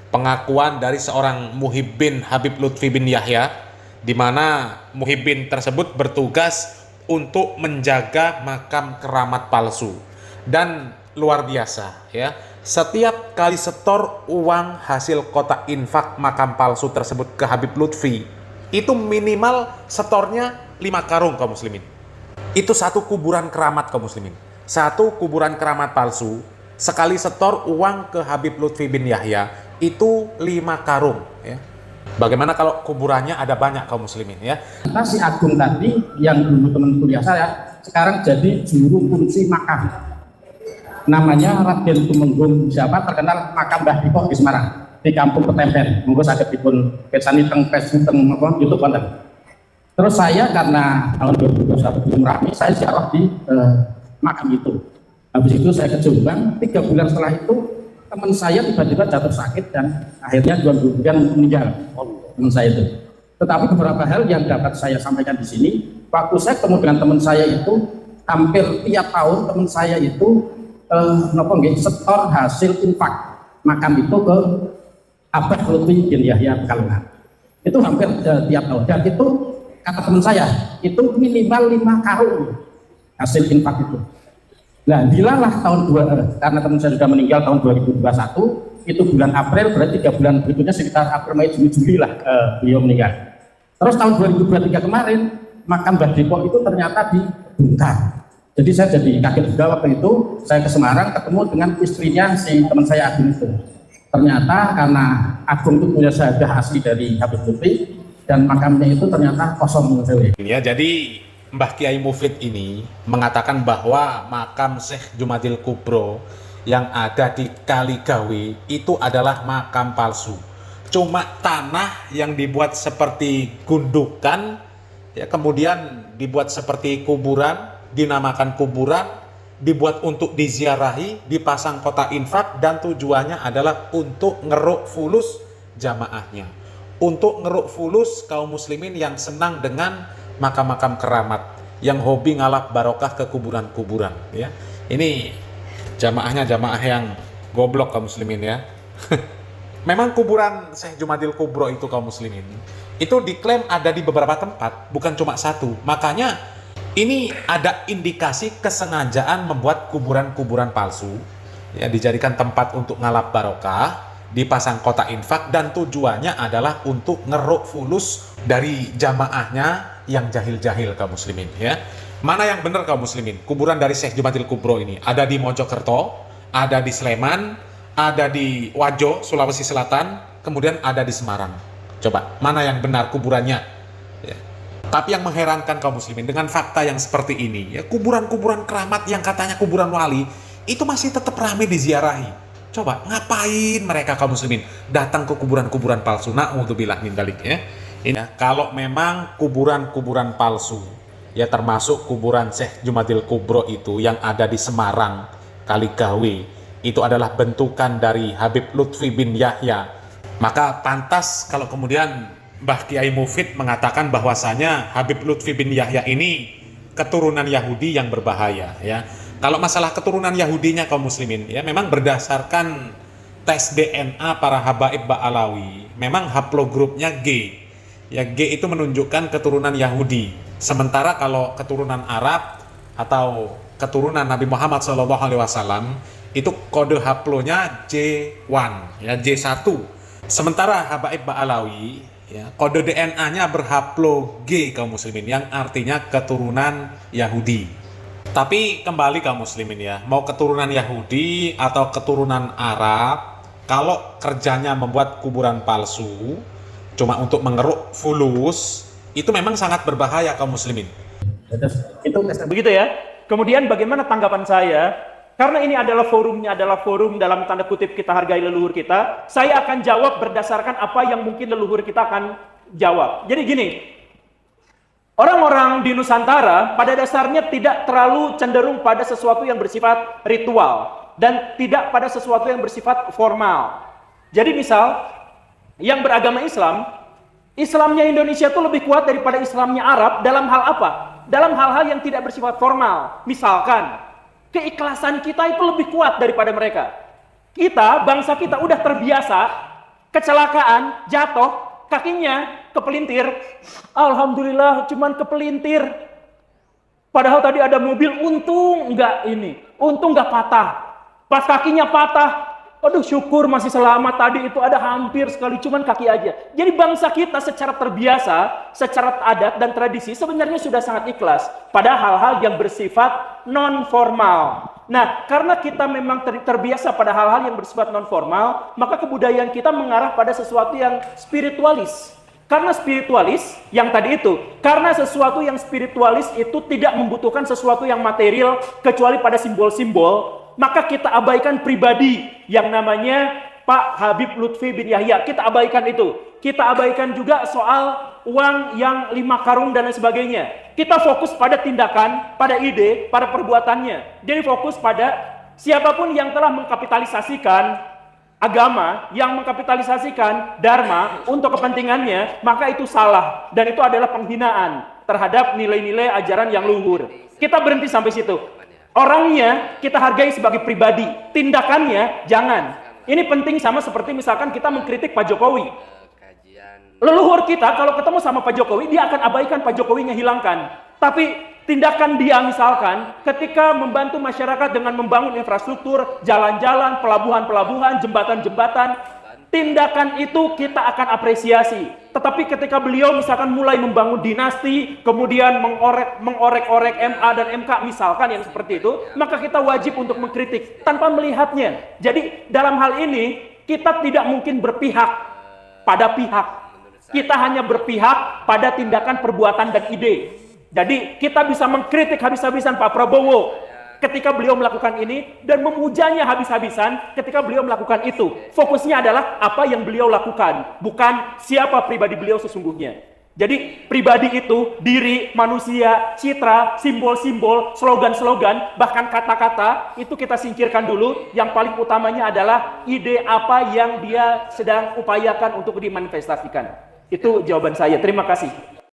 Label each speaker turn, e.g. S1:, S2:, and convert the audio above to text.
S1: pengakuan dari seorang Muhibbin Habib Lutfi bin Yahya, di mana Muhibbin tersebut bertugas untuk menjaga makam keramat palsu. Dan luar biasa ya, setiap kali setor uang hasil kotak infak makam palsu tersebut ke Habib Lutfi, itu minimal setornya 5 karung kaum muslimin. Itu satu kuburan keramat kaum muslimin. Satu kuburan keramat palsu, sekali setor uang ke Habib Lutfi bin Yahya, itu 5 karung ya. Bagaimana kalau kuburannya ada banyak kaum muslimin ya.
S2: Nah, si Agung tadi yang dulu teman kuliah saya, sekarang jadi juru kunci makam. Namanya Raden Tumenggung, siapa terkenal makam Mbah Dipok di Semarang, di Kampung Ketempen. Monggo saged dipun pirsani teng Facebook teng YouTube konten. Terus saya karena tahun 2021 belum rapi, saya ziarah di makam itu. Habis itu saya ke Jombang, 3 bulan setelah itu teman saya tiba-tiba jatuh sakit dan akhirnya 2 bulan meninggal. Teman saya itu. Tetapi beberapa hal yang dapat saya sampaikan di sini, waktu saya ketemu dengan teman saya itu, hampir tiap tahun teman saya itu setor hasil infak makam itu ke Abah Lutfi bin Yahya Pekalongan. Itu hampir tiap tahun. Dan itu kata teman saya, itu minimal 5 karung hasil infak itu. Nah, dilalah karena teman saya sudah meninggal tahun 2021, itu bulan April, berarti 3 bulan berikutnya sekitar April, Mei, Juli lah beliau meninggal. Terus tahun 2023 kemarin, makam Mbah Depok itu ternyata dibongkar. Jadi saya jadi kaget juga waktu itu, saya ke Semarang ketemu dengan istrinya si teman saya Agung itu. Ternyata karena Agung itu punya syahadah asli dari Habib Lutfi, dan makamnya itu ternyata kosong.
S1: Ya, jadi Mbah Kiai Mufid ini mengatakan bahwa makam Syekh Jumadil Kubro yang ada di Kaligawe itu adalah makam palsu. Cuma tanah yang dibuat seperti gundukan, ya, kemudian dibuat seperti kuburan, dinamakan kuburan, dibuat untuk diziarahi, dipasang kotak infak, dan tujuannya adalah untuk ngeruk fulus jamaahnya, untuk ngeruk fulus kaum muslimin yang senang dengan makam-makam keramat, yang hobi ngalap barokah ke kuburan-kuburan ya. Ini jamaahnya jamaah yang goblok kaum muslimin ya. Memang kuburan Syekh Jumadil Kubro itu kaum muslimin, itu diklaim ada di beberapa tempat, bukan cuma satu. Makanya ini ada indikasi kesengajaan membuat kuburan-kuburan palsu ya, dijadikan tempat untuk ngalap barokah, dipasang kotak infak, dan tujuannya adalah untuk ngeruk fulus dari jamaahnya yang jahil-jahil kaum muslimin ya. Mana yang benar kaum muslimin? Kuburan dari Syekh Jumadil Kubro ini ada di Mojokerto, ada di Sleman, ada di Wajo, Sulawesi Selatan, kemudian ada di Semarang. Coba, mana yang benar kuburannya? Ya. Tapi yang mengherankan kaum muslimin, dengan fakta yang seperti ini, ya, kuburan-kuburan keramat yang katanya kuburan wali, itu masih tetap ramai diziarahi. Coba, ngapain mereka kaum muslimin datang ke kuburan-kuburan palsu? Na'udzubillah min dzalik ya. Ini ya, kalau memang kuburan-kuburan palsu, ya termasuk kuburan Syekh Jumadil Kubro itu yang ada di Semarang, Kaligawe, itu adalah bentukan dari Habib Lutfi bin Yahya, maka pantas kalau kemudian Mbah Kiai Mufid mengatakan bahwasanya Habib Lutfi bin Yahya ini keturunan Yahudi yang berbahaya ya. Kalau masalah keturunan Yahudinya kaum muslimin ya, memang berdasarkan tes DNA para habaib Ba'alawi, memang haplogrupnya G. Ya, G itu menunjukkan keturunan Yahudi. Sementara kalau keturunan Arab atau keturunan Nabi Muhammad SAW itu kode haplonya J1 ya, J1. Sementara habaib Ba'alawi ya, kode DNA-nya berhaplo G kaum muslimin, yang artinya keturunan Yahudi. Tapi kembali kaum muslimin ya, mau keturunan Yahudi atau keturunan Arab, kalau kerjanya membuat kuburan palsu cuma untuk mengeruk fulus, itu memang sangat berbahaya kaum muslimin.
S2: Itu
S3: begitu ya. Kemudian bagaimana tanggapan saya? Karena ini adalah forumnya, adalah forum dalam tanda kutip kita hargai leluhur kita, saya akan jawab berdasarkan apa yang mungkin leluhur kita akan jawab. Jadi gini, orang-orang di Nusantara pada dasarnya tidak terlalu cenderung pada sesuatu yang bersifat ritual dan tidak pada sesuatu yang bersifat formal. Jadi misal, yang beragama Islam, Islamnya Indonesia itu lebih kuat daripada Islamnya Arab dalam hal apa? Dalam hal-hal yang tidak bersifat formal. Misalkan, keikhlasan kita itu lebih kuat daripada mereka. Kita, bangsa kita udah terbiasa kecelakaan, jatuh, kakinya kepelintir. Alhamdulillah cuman kepelintir. Padahal tadi ada mobil, untung nggak patah. Pas kakinya patah, aduh syukur masih selamat, tadi itu ada hampir sekali, cuman kaki aja. Jadi bangsa kita secara terbiasa, secara adat dan tradisi sebenarnya sudah sangat ikhlas pada hal-hal yang bersifat non-formal. Nah, karena kita memang terbiasa pada hal-hal yang bersifat non-formal, maka kebudayaan kita mengarah pada sesuatu yang spiritualis. Karena spiritualis, yang tadi itu, karena sesuatu yang spiritualis itu tidak membutuhkan sesuatu yang material kecuali pada simbol-simbol, maka kita abaikan pribadi yang namanya Pak Habib Lutfi bin Yahya. Kita abaikan itu. Kita abaikan juga soal uang yang 5 karung dan lain sebagainya. Kita fokus pada tindakan, pada ide, pada perbuatannya. Jadi fokus pada siapapun yang telah mengkapitalisasikan agama, yang mengkapitalisasikan dharma untuk kepentingannya, maka itu salah. Dan itu adalah penghinaan terhadap nilai-nilai ajaran yang luhur. Kita berhenti sampai situ. Orangnya kita hargai sebagai pribadi, tindakannya jangan. Ini penting, sama seperti misalkan kita mengkritik Pak Jokowi. Leluhur kita kalau ketemu sama Pak Jokowi, dia akan abaikan Pak Jokowinya, hilangkan. Tapi tindakan dia misalkan ketika membantu masyarakat dengan membangun infrastruktur, jalan-jalan, pelabuhan-pelabuhan, jembatan-jembatan, tindakan itu kita akan apresiasi. Tetapi ketika beliau misalkan mulai membangun dinasti, kemudian mengorek-orek MA dan MK misalkan yang seperti itu, maka kita wajib untuk mengkritik tanpa melihatnya. Jadi dalam hal ini kita tidak mungkin berpihak pada pihak. Kita hanya berpihak pada tindakan, perbuatan, dan ide. Jadi kita bisa mengkritik habis-habisan Pak Prabowo ketika beliau melakukan ini, dan memujanya habis-habisan ketika beliau melakukan itu. Fokusnya adalah apa yang beliau lakukan, bukan siapa pribadi beliau sesungguhnya. Jadi pribadi itu, diri, manusia, citra, simbol-simbol, slogan-slogan, bahkan kata-kata, itu kita singkirkan dulu. Yang paling utamanya adalah ide apa yang dia sedang upayakan untuk dimanifestasikan. Itu jawaban saya. Terima kasih.